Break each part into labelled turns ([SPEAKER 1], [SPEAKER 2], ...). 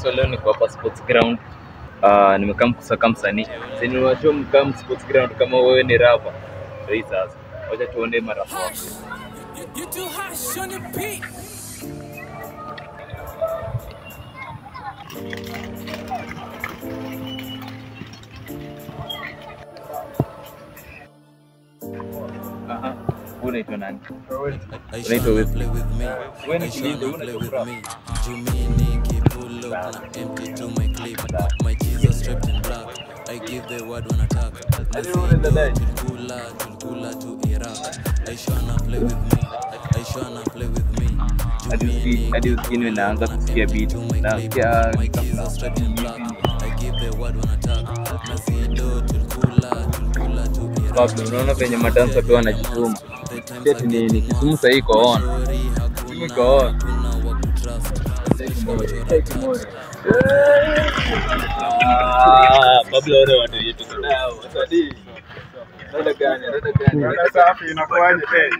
[SPEAKER 1] So leo niko hapa sports ground. Nimekaa kusaka msanii. Sasa niwacho mkam sports ground kama wewe ni rapper. Hii sasa. Wacha tuone marapa wako.
[SPEAKER 2] You too hot on the beat.
[SPEAKER 1] Unaitwa nani? Unaitwa with me. When you play with me,
[SPEAKER 3] Jumini pull up na empty to my clip. My Jesus strapped in black. I give the word when attack. Tulkula to Iraq. I shana play with me. I shana play with me.
[SPEAKER 1] hadi usikini naanza kusikia beat. Nasikia
[SPEAKER 3] my Jesus strapped in black. I give the word when attack. Nazido tulkula to Iraq.
[SPEAKER 1] Pablo, unaona penye madansa tu wanajituma. Eti ni Kisumu sasa iko on. Iko on. Pablo wale watu yetu nao. Wasadi. Rada gani?
[SPEAKER 4] Rada safi inakuaje tena?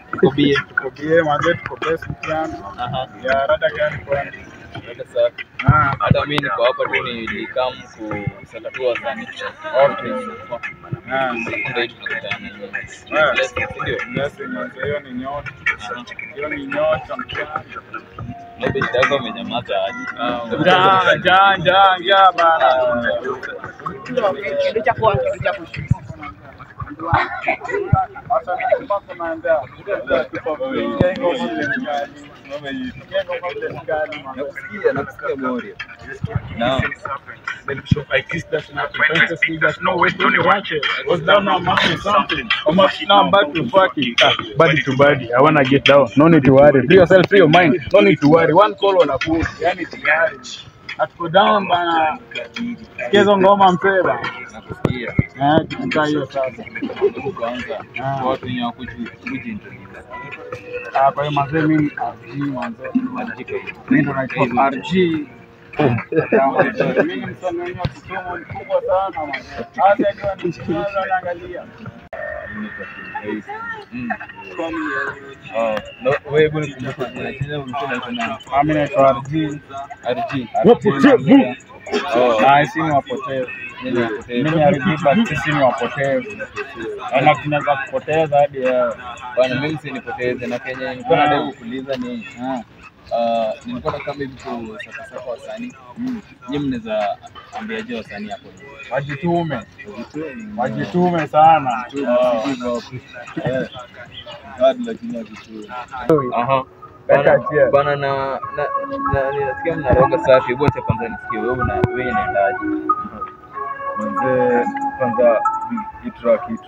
[SPEAKER 4] Kobie mageti kwa best piano. Ya rada gani kwani?
[SPEAKER 1] Rada safi. Hata mimi niko hapa tu nilikam kusakatua sana.
[SPEAKER 4] Okay.
[SPEAKER 1] Ndio tunakutana.
[SPEAKER 4] Ndio hiyo ni nyota. Hiyo ni nyota mkiani.
[SPEAKER 1] Labda shida umenyamaza aje.
[SPEAKER 4] Ja bana.
[SPEAKER 5] Kitu cha kwanza
[SPEAKER 4] Hata kama tunaanza
[SPEAKER 1] nakusikia Morio. No.
[SPEAKER 4] I kissed that snap. No, wait, don't watch it. I was down on something. Now I'm back to fucking body to body. I wanna get down. No need to worry. Free yourself, free your mind. No need to worry. One call on a food. Yani tayari. Atko down bana. Kezo ngoma mpeba.
[SPEAKER 1] Nakusikia.
[SPEAKER 4] Tukaa hiyo sasa.
[SPEAKER 1] Kwanza watu wenye kuji
[SPEAKER 4] Kwa hiyo mazee mimi mimi ndo naitwa RG. Mimi msanii wa Kisumu mkubwa sana mazee. Hata ndio nikianza naangalia.
[SPEAKER 1] No, wewe bwana kumbuka jina unasema
[SPEAKER 4] Mimi naitwa RG. Sisi ni wapotevu. Mimi alibiba sisi ni wapotevu. Ana tunaweza kupoteza hadi
[SPEAKER 1] bwana mimi sinipoteze na Kenya nilikuwa nataka kuuliza ni nilikuwa kama hivi kwa sasa wasanii. Nyinyi mnaweza ambiaje wasanii hapo?
[SPEAKER 4] Wajitume sana.
[SPEAKER 1] Bana na ninasikia mnaroga safi. Hebu acha kwanza nisikie wewe wewe inaendaje?
[SPEAKER 4] Mzee kwanza hii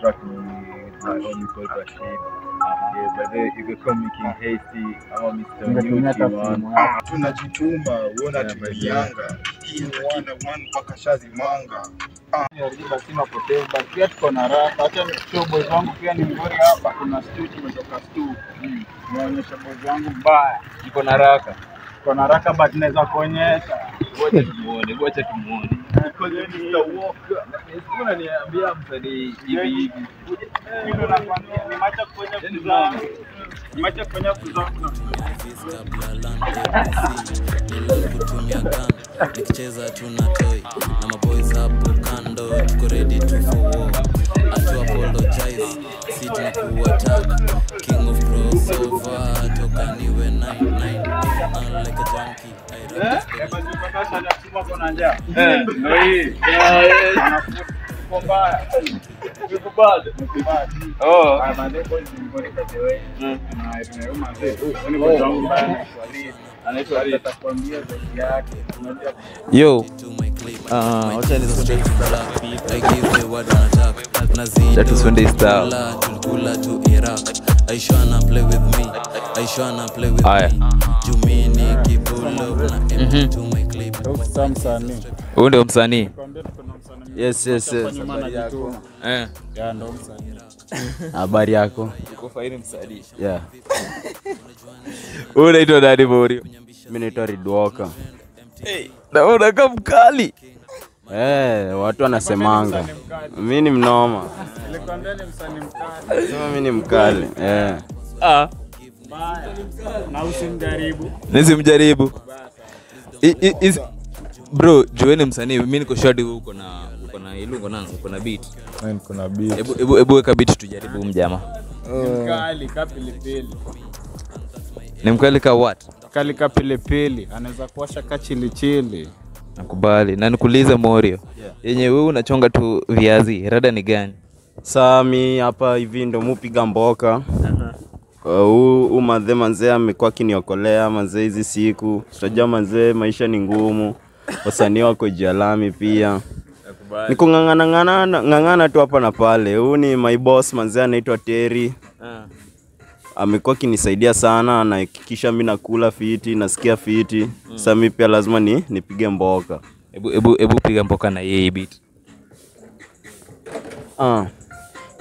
[SPEAKER 4] track ni my only called Rashid. But if you come making hasty ama Mr.
[SPEAKER 6] tunajituma uona tumejianga hii ni one mpaka shazi manga
[SPEAKER 4] basi napotea but pia tuko na raha. Acha show boys wangu pia ni mzuri hapa. Kuna stu tumetoka stu. Naonyesha boys wangu mbaya.
[SPEAKER 1] Niko na haraka.
[SPEAKER 4] Tuko na haraka but naweza kuonyesha.
[SPEAKER 1] Ngoja tumuone. Unaniambia msanii hivi.
[SPEAKER 4] Ndio nakwambia nimeacha kufanya vitu zangu. Nimeacha kufanya vitu zangu.
[SPEAKER 3] Nikicheza tunatoi na maboys hapo kando, tuko ready to for war. Atu apologize, si tunakuwa tag king of crossover, toka niwe 99 like a junkie.
[SPEAKER 1] Yo,
[SPEAKER 3] wacha nizo straight to black. I give the word on attack. Nazi
[SPEAKER 1] that is Sunday style.
[SPEAKER 3] Tulkula to Iraq. I shana play with me. I shana play with me. Jumini kipull up na empty to my clip.
[SPEAKER 1] Huyu ndio msanii.
[SPEAKER 4] Yes.
[SPEAKER 1] Ya
[SPEAKER 4] ndo msanii.
[SPEAKER 1] Habari yako? Uko faini msanii.
[SPEAKER 4] Yeah.
[SPEAKER 1] Unaitwa nani Morio?
[SPEAKER 4] Mimi naitwa Ridwaka.
[SPEAKER 1] Na unakaa mkali.
[SPEAKER 4] Watu wanasemanga. Mimi ni mnoma. Nilikwambia ni msanii mkali. Sema mimi ni mkali.
[SPEAKER 7] Na usimjaribu.
[SPEAKER 1] Nisimjaribu. Bro, Joel msanii, mimi niko shadi uko na uko na beat.
[SPEAKER 5] Kuna beat.
[SPEAKER 1] Hebu weka beat tujaribu mjama.
[SPEAKER 4] Mkali kapilipili.
[SPEAKER 1] Ni mkali ka what?
[SPEAKER 4] Kali kapilipili, anaweza kuwasha kachili.
[SPEAKER 1] Nakubali. Na nikuulize Morio. Yenye wewe unachonga tu viazi, rada ni gani?
[SPEAKER 7] Sami hapa hivi ndo mupiga mboka. Manze amekuwa kiniokolea manze hizi siku. Tutajua manze maisha ni ngumu. Wasanii wako jalami pia. Niko ngangana tu hapa na pale. Huyu ni my boss manze anaitwa Terry. Amekuwa kinisaidia sana, anahakikisha mimi nakula fiti, nasikia fiti. Sasa mimi pia lazima nipige mboka.
[SPEAKER 1] Hebu piga mboka na yeye beat.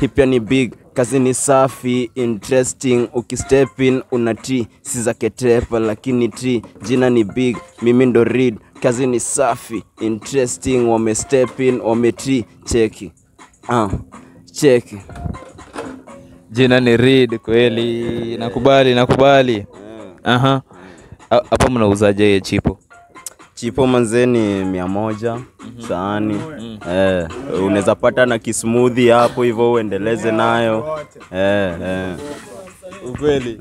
[SPEAKER 7] Hii pia ni big, kazi ni safi, interesting, ukistep in unati, si za ketepa lakini ti, jina ni big, mimi ndo read, kazi ni safi, interesting, wame step in, wame ti, cheki. Cheki.
[SPEAKER 1] Jina ni read kweli, nakubali. Hapa mnauzaje ye chipo?
[SPEAKER 7] Chipo manze ni 100 saani. Unaweza pata na kismoothie hapo hivyo uendeleze nayo.
[SPEAKER 1] Ukweli.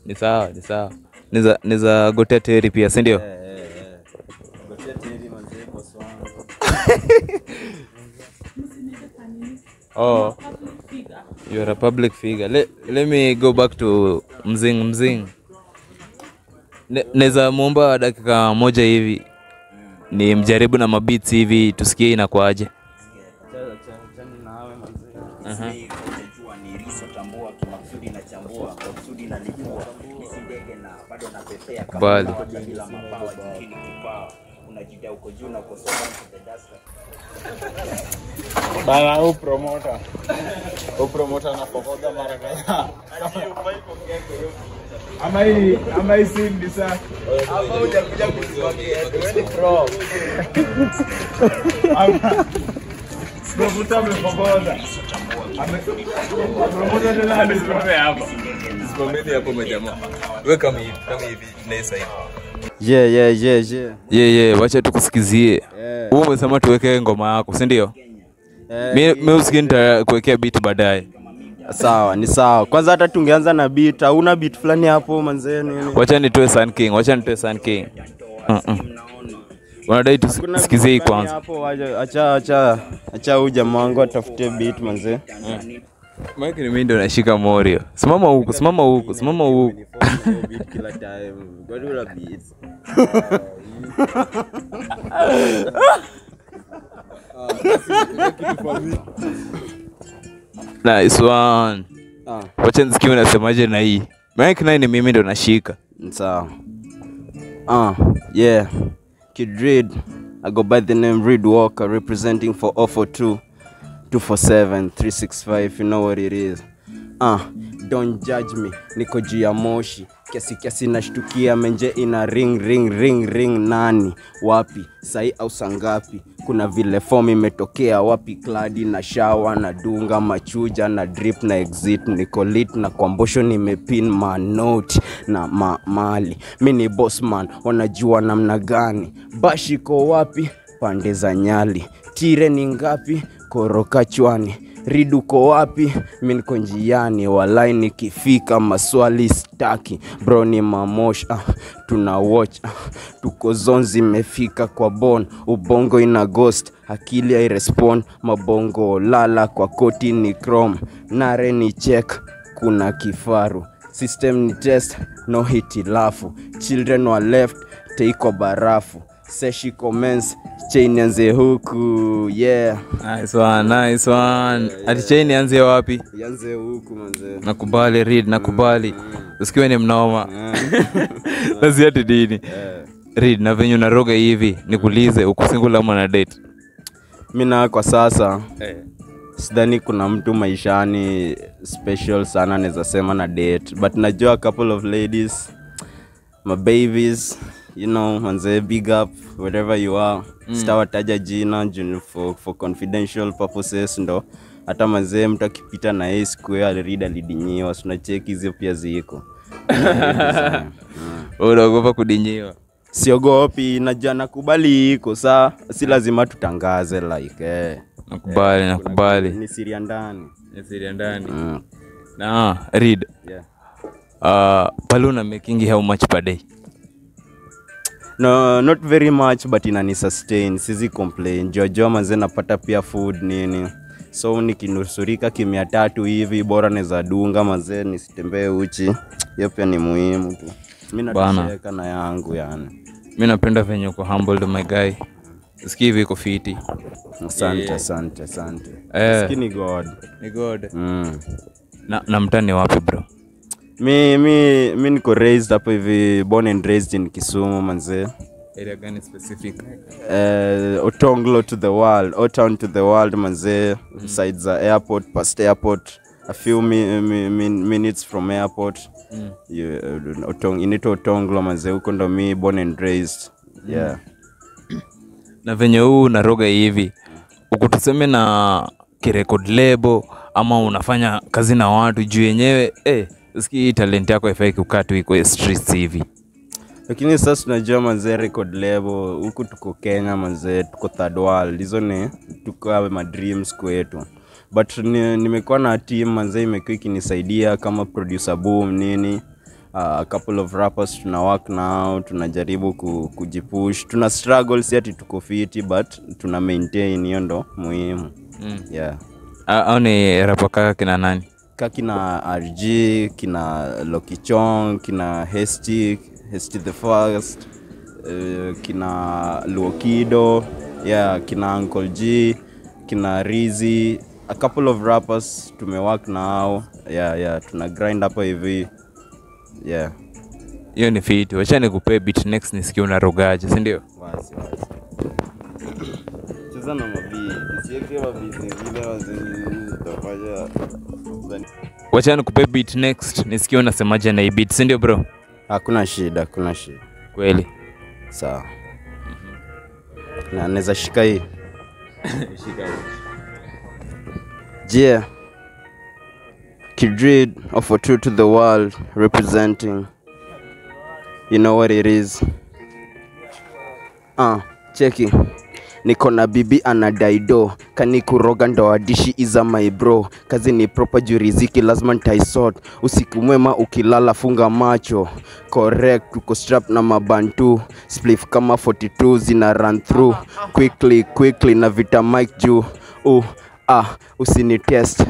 [SPEAKER 1] Ni sawa. Niza gotea Terry pia, si ndio?
[SPEAKER 7] Gotea Terry manze boss wangu.
[SPEAKER 1] You're a public figure. Let me go back to mzing. Neza muomba dakika moja hivi ni mjaribu na mabeats hivi tusikie inakuaje.
[SPEAKER 7] Chani nawe manze. Unajua ni riso tambua kimakusudi na chambua, makusudi na lipua. Nisi ndege na bado napepea kama bila mabawa jikini kipao. Unajidai uko juu na uko so down to the dust.
[SPEAKER 4] Bana promoter na pokoda mara kadhaa. Ama hii sindi sasa.
[SPEAKER 7] Hapa hujakuja kusimamia wewe pro.
[SPEAKER 4] Promoter amepokoda. Promoter tena anasimama hapa.
[SPEAKER 1] Simameni hapo majamaa. Wewe kama hivi nice hivi.
[SPEAKER 7] Yeah.
[SPEAKER 1] Wacha tukusikizie. Wewe umesema tuweke ngoma yako, si ndio? Mimi usikie nitakuwekea beat baadaye.
[SPEAKER 7] Sawa, ni sawa. Kwanza hata tungeanza na beat. Hauna beat fulani hapo manze nini?
[SPEAKER 1] Wacha nitoe Sun King. Wanadai tusikizie hii kwanza.
[SPEAKER 7] Hapo acha huyu jamaa wangu atafute beat manze.
[SPEAKER 1] Mike ni mimi ndo nashika Morio. Simama huko.
[SPEAKER 7] Beat kila time. God will beat.
[SPEAKER 1] Nice one. Wacha nisikie unasemaje na hii. Mike naye ni mimi ndo nashika.
[SPEAKER 7] Sawa. Yeah. Kid Reed. I go by the name Reed Walker, representing for 042 247 365. You know what it is. Don't judge me. Niko juu ya moshi. Kiasi nashtukia menje ina ring nani wapi sai au sangapi. Kuna vile form imetokea wapi, kladi na shower na dunga machuja na drip na exit. Niko lit na kwambosho nimepin note na mali. Mini boss man wanajua namna gani. Bashiko wapi pande za Nyali. Tire ni ngapi koroka chwani. Riduko wapi mimi niko njiani, walai nikifika maswali staki. Bro ni mamosh tuna watch tuko zonzi imefika kwa bon. Ubongo ina ghost akili I respond. Mabongo lala kwa koti ni chrome. Nare ni check kuna kifaru. System ni test no hitilafu. Children were left take barafu. Seshi commence chain anze huku. Yeah.
[SPEAKER 1] Nice one. Ati chain anze wapi?
[SPEAKER 7] Yanze huku manze.
[SPEAKER 1] Nakubali Reed, nakubali. Usikiwe ni mnoma. Basi ati dini. Reed, na venye unaroga hivi, nikuulize uko single ama na date?
[SPEAKER 7] Mimi na kwa sasa sidhani kuna mtu maishani special sana naweza sema na date, but najua a couple of ladies, my babies, you know, manze, big up wherever you are. Sitawataja jina for confidential purposes ndo. Hata manze mtu akipita na yeye square Reed alidinyiwa, tunacheki hizo pia ziko.
[SPEAKER 1] Unaogopa kudinyiwa?
[SPEAKER 7] siogopi, najua nakubali iko saa, si lazima tutangaze like
[SPEAKER 1] Nakubali.
[SPEAKER 7] ni siri ya ndani.
[SPEAKER 1] Na read.
[SPEAKER 7] Yeah.
[SPEAKER 1] Paluna making how much per day?
[SPEAKER 7] No, not very much but inani sustain, sizi complain. Jojo manze napata pia food nini. So nikinusurika 300 hivi bora naweza dunga manze nisitembee uchi. Hiyo pia ni muhimu tu. Mimi natasheka na yangu yani.
[SPEAKER 1] Mimi napenda venye uko humbled my guy. Sikii hivi uko fiti.
[SPEAKER 7] Asante. Sikii ni God.
[SPEAKER 1] Ni God. Na mtani wapi bro?
[SPEAKER 7] Mi niko raised hapo hivi, born and raised in Kisumu manze.
[SPEAKER 1] Area gani specific?
[SPEAKER 7] Otonglo to the world, O-Town to the world manze. Besides the airport, past airport, a few minutes from airport. Inito Otonglo manze, huko ndo mi born and raised. Yeah.
[SPEAKER 1] Na venye huu naroga hivi, ukutuseme na kirecord label ama unafanya kazi na watu juu yenyewe usikii talent yako ifai kukaa tu iko streets hivi.
[SPEAKER 7] Lakini sasa tunajua manze record label huku tuko Kenya manze, tuko third world, hizo ni tuko my dreams kwetu. But nimekuwa na team manze imekuwa ikinisaidia kama producer boom nini. A couple of rappers tuna work now, tunajaribu kujipush, tuna struggle si ati tuko fiti but tuna maintain, hiyo ndo muhimu. Yeah.
[SPEAKER 1] Au ni rapper kaka kina nani?
[SPEAKER 7] Kina RG, kina Lokichong, kina Hesty the First, kina Luokido, yeah, kina Uncle G, kina Rizzy, a couple of rappers tumework now. Yeah, tuna grind hapo hivi. Yeah.
[SPEAKER 1] Hiyo ni fit. Wacha nikupe beat next nisikie unarogaje, si ndio?
[SPEAKER 7] Wazi. Cheza na mabii. Usiweke mabii zingine wazitafanya.
[SPEAKER 1] Wacha nikupe beat next nisikie unasemaje na hii beat, si ndio bro?
[SPEAKER 7] Hakuna shida.
[SPEAKER 1] Kweli.
[SPEAKER 7] Sawa. Na naweza shika hii.
[SPEAKER 1] Shika.
[SPEAKER 7] Yeah. Kidrid of a true to the world representing. You know what it is. Cheki. Niko na bibi anadaido, kani kuroga ndo adishi iza my bro. Kazi ni proper juu riziki lazima nitaisort. Usiku mwema ukilala funga macho. Correct, tuko strap na mabantu. Spliff kama 42 zina run through. Quickly na vita mic juu. Usini test.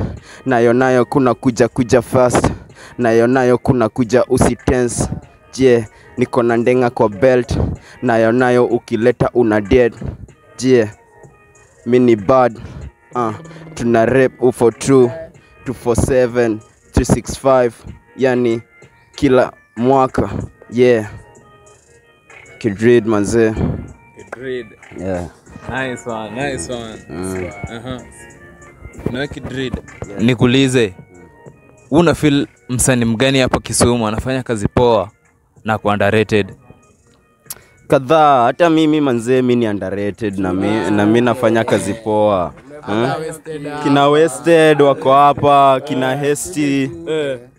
[SPEAKER 7] Nayo kuna kuja fast. Nayo kuna kuja usitense. Niko na ndenga kwa belt. Nayo ukileta una dead. Mini bad. Tuna rap UFO 2 247 365. Yani kila mwaka. Yeah. Kidrid manze. Yeah.
[SPEAKER 1] Nice one. Na Kidrid. Nikuulize. Una feel msanii mgani hapa Kisumu anafanya kazi poa na ku underrated?
[SPEAKER 7] Kadhaa, hata mimi manze mimi ni underrated na mimi nafanya kazi poa. Kina Wasted wako hapa, kina Hesty.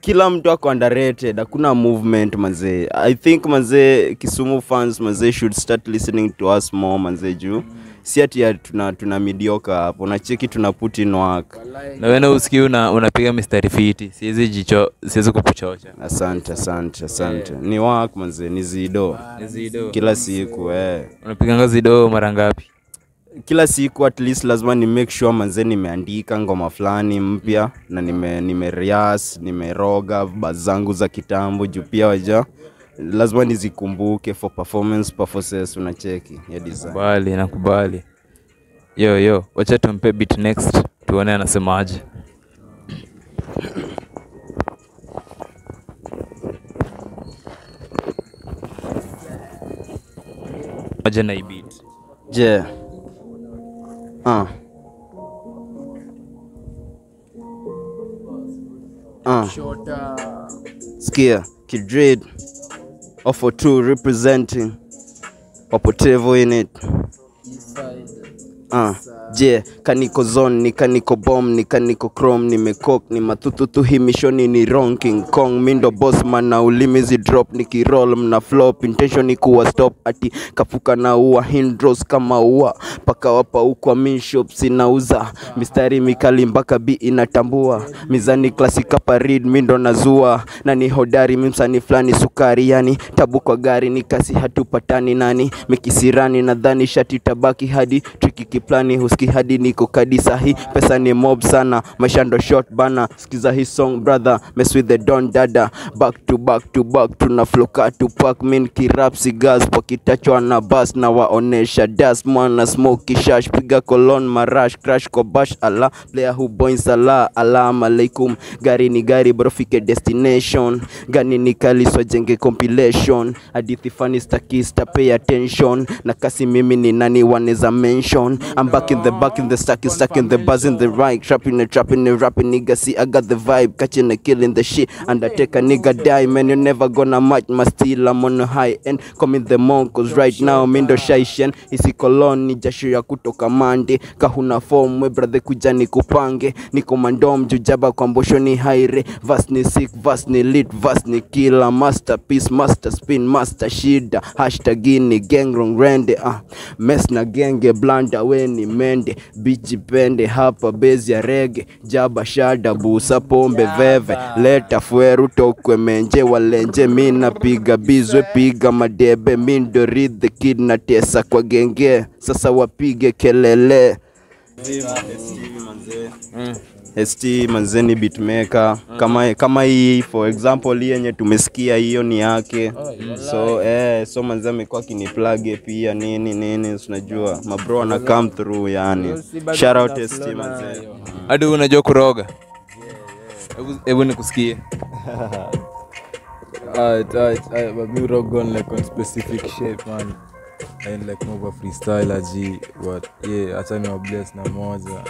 [SPEAKER 7] Kila mtu wako underrated, hakuna movement manze. I think manze Kisumu fans manze should start listening to us more manze juu. Si ati tuna mediocre hapo, na cheki tuna put in work.
[SPEAKER 1] Na wewe usikii unapiga mistari fiti. Siwezi kukuchocha.
[SPEAKER 7] Asante. Ni work manze, ni zido. Kila siku
[SPEAKER 1] Unapiga zido mara ngapi?
[SPEAKER 7] Kila siku at least lazima ni make sure manze nimeandika ngoma fulani mpya na nimerehearse, nimeroga bazangu za kitambo juu pia waja lazima nizikumbuke for performance purposes, unacheki ya design.
[SPEAKER 1] Nakubali. Yo, wacha tumpe beat next tuone anasemaje. Aje na beat.
[SPEAKER 7] Yeah. Skia, Kidrid UFO 2 representing Opotevo in it. Je, kaniko zone, ni kaniko bomb, ni kaniko chrome, nimekok, ni matututu hii mishoni ni wrong. King Kong, mindo boss man na ulimizi drop, nikiroll mna flop, intention ni kuwa stop, ati kafuka na ua, hindros kama ua, paka wapa ukwa min shop sinauza, mistari mikali mpaka bi inatambua, mizani klasika parid mindo nazua, na ni hodari mimsani flani sukari, yani tabu kwa gari ni kasi hatupatani nani, mikisirani nadhani shati tabaki hadi, triki kiplani huski hadi niko kadi sahi, pesa ni mob sana, maisha ndo short bana, skiza hii song brother, mess with the don dada, back to back to back, tuna floka to pack, min kirap cigars, pakitachwa na bus, na waonesha das, mwana smoky shash, piga kolon marash, crash kwa bash, ala, player who boins ala, alam alaikum, gari ni gari bro fike destination, gani ni kali so jenge compilation, hadithi funny stakista pay attention, na kasi mimi ni nani waneza mention, I'm back in the stuck in the buzz in the right, trapping and rapping nigga, see I got the vibe, catching and killing the shit, Undertaker nigga die, man you're never gonna match my steel, I'm on a high end, coming the monk, cause right now mindo shaishen, isi koloni jasho ya kutoka mande, kahuna form we brother kuja ni kupange, niko mandom jujaba kwa mbosho ni haire, vas ni sick, vas ni lit, vas ni killer, masterpiece, master spin, master shida, hashtag ni gang wrong rende, mess na genge blanda we ni mende, bichi pende hapa bezi ya rege, jaba shada busa pombe veve, leta fueru tokwe menje walenje, mina piga bizwe piga madebe, mindo read the kid na tesa kwa genge, sasa wapige kelele. ST manzeni beatmaker, kama hii for example hii yenye tumesikia hiyo ni yake, so manze amekuwa kiniplug pia nini unajua mabro na come through yani, shout out ST manze.
[SPEAKER 1] Hadi unajua kuroga? Hebu nikusikie.
[SPEAKER 5] Me rock on like on specific shape man, and like more freestyle G, but yeah acha ni bless na moja.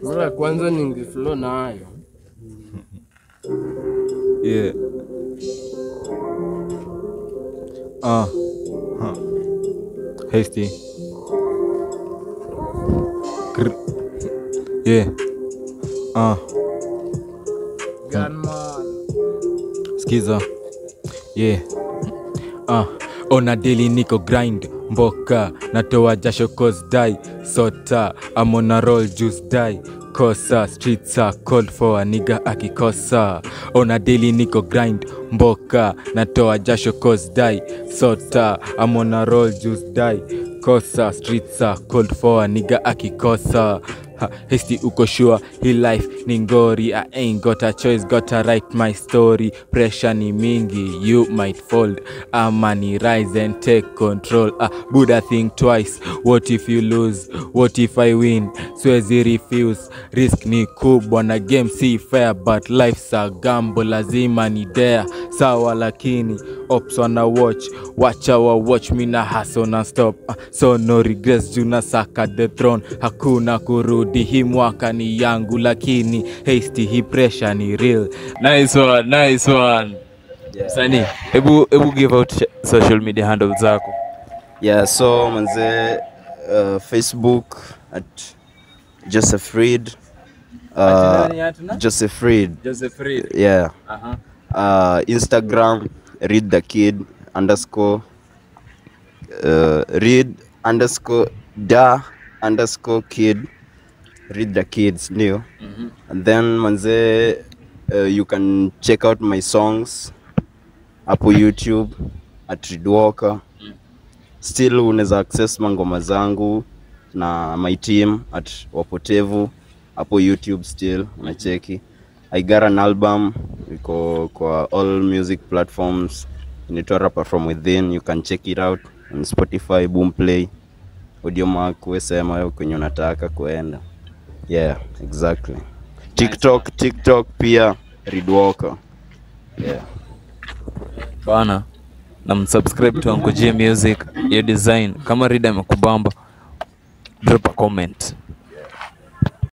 [SPEAKER 8] Mara kwanza ningeflow nayo.
[SPEAKER 5] Yeah. Hasty. Yeah.
[SPEAKER 8] Gunman.
[SPEAKER 5] Skiza. Yeah. Ona daily niko grind mboka, natoa jasho cause die sota, I'm on a roll juice die kosa, streets are cold for a nigga akikosa. Ona daily niko grind mboka, natoa jasho cause die sota, I'm on a roll juice die kosa, streets are cold for a nigga akikosa. Hasty uko sure hii life ni ngori, I ain't got a choice, gotta write my story. Pressure ni mingi, you might fold, money rise and take control. Buddha think twice, what if you lose, what if I win, siwezi refuse. Risk ni kubwa na game si fair, but life's a gamble, lazima ni dare. Sawa lakini ops wana watch, wacha wa watch, mina hustle na stop, so no regrets, juna saka the throne, hakuna kurudi. Hii mwaka ni yangu lakini hasty hii pressure ni real.
[SPEAKER 1] Nice one. Yeah. Sani, hebu give out social media handles zako.
[SPEAKER 7] Yeah, so manze Facebook at Joseph Reed. Joseph Reed. Yeah. Instagram Reed the Kid _ Reed _ Kid. Read the Kids new. And then manze you can check out my songs hapo YouTube at Reed Walker. Still unaweza access mangoma zangu na my team at Wapotevu hapo YouTube still unacheki. I got an album iko kwa all music platforms, inaitwa Rapper From Within. You can check it out on Spotify, Boomplay, Audiomack, wesema yo kwenye unataka kuenda. Yeah, exactly. TikTok pia Reed Walker. Yeah.
[SPEAKER 1] Bana, na msubscribe to Uncle J Music, your design. Kama Reed amekubamba, drop a comment.